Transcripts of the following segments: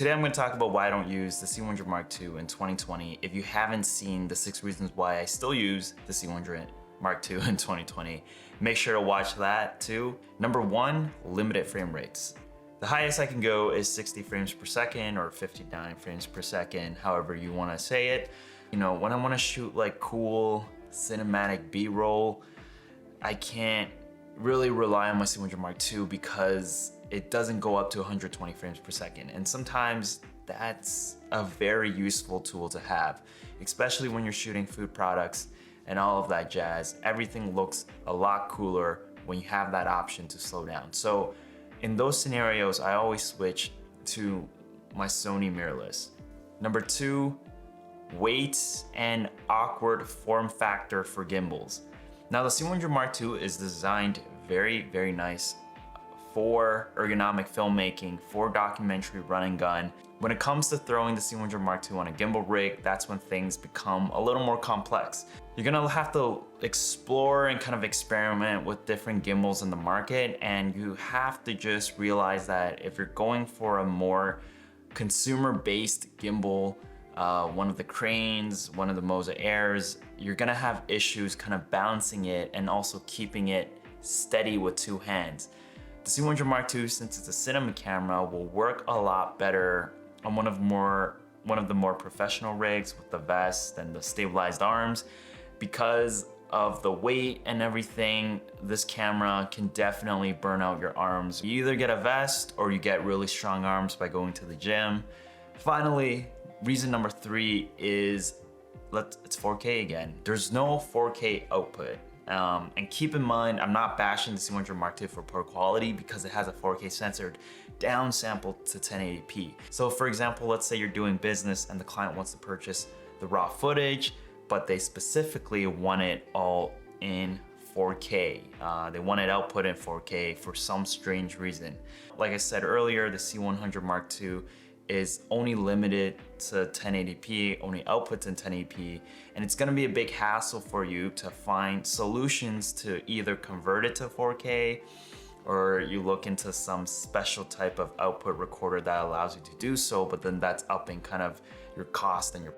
Today I'm going to talk about why I don't use the C100 Mark II in 2020. If you haven't seen the 6 reasons why I still use the C100 Mark II in 2020, make sure to watch that too. Number 1, limited frame rates. The highest I can go is 60 frames per second or 59 frames per second, however you want to say it. You know, when I want to shoot like cool cinematic B-roll, I can't really rely on my C100 Mark II because it doesn't go up to 120 frames per second. And sometimes that's a very useful tool to have, especially when you're shooting food products and all of that jazz. Everything looks a lot cooler when you have that option to slow down. So in those scenarios, I always switch to my Sony mirrorless. Number 2, weight and awkward form factor for gimbals. Now the C100 Mark II is designed very nice for ergonomic filmmaking, for documentary run and gun. When it comes to throwing the C100 Mark II on a gimbal rig, that's when things become a little more complex. You're gonna have to explore and kind of experiment with different gimbals in the market, and you have to just realize that if you're going for a more consumer-based gimbal, one of the Cranes, one of the Moza Airs, you're gonna have issues kind of balancing it and also keeping it steady with 2 hands. The C100 Mark II, since it's a cinema camera, will work a lot better on one of the more professional rigs with the vest and the stabilized arms. Because of the weight and everything, this camera can definitely burn out your arms. You either get a vest or you get really strong arms by going to the gym. Finally, reason number 3 is it's 4K again. There's no 4K output. And keep in mind, I'm not bashing the C100 Mark II for poor quality because it has a 4K sensor downsampled to 1080p. So for example, let's say you're doing business and the client wants to purchase the raw footage, but they specifically want it all in 4K. They want it output in 4K for some strange reason. Like I said earlier, the C100 Mark II is only limited to 1080p, only outputs in 1080p, and it's gonna be a big hassle for you to find solutions to either convert it to 4K or you look into some special type of output recorder that allows you to do so, but then that's upping kind of your cost and your...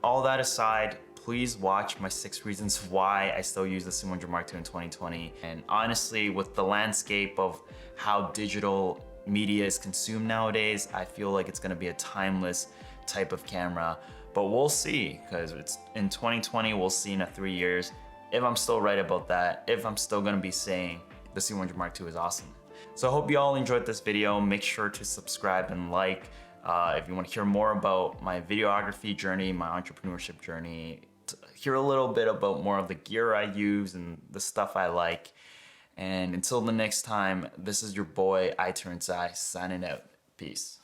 All that aside, please watch my 6 reasons why I still use the C100 Mark II in 2020. And honestly, with the landscape of how digital media is consumed nowadays, I feel like it's gonna be a timeless type of camera. But we'll see, because it's in 2020, we'll see in 3 years if I'm still right about that, if I'm still gonna be saying the C100 Mark II is awesome. So I hope you all enjoyed this video. Make sure to subscribe and like. If you want to hear more about my videography journey, my entrepreneurship journey, to hear a little bit about more of the gear I use and the stuff I like. And until the next time, this is your boy, iTurnsI, signing out. Peace.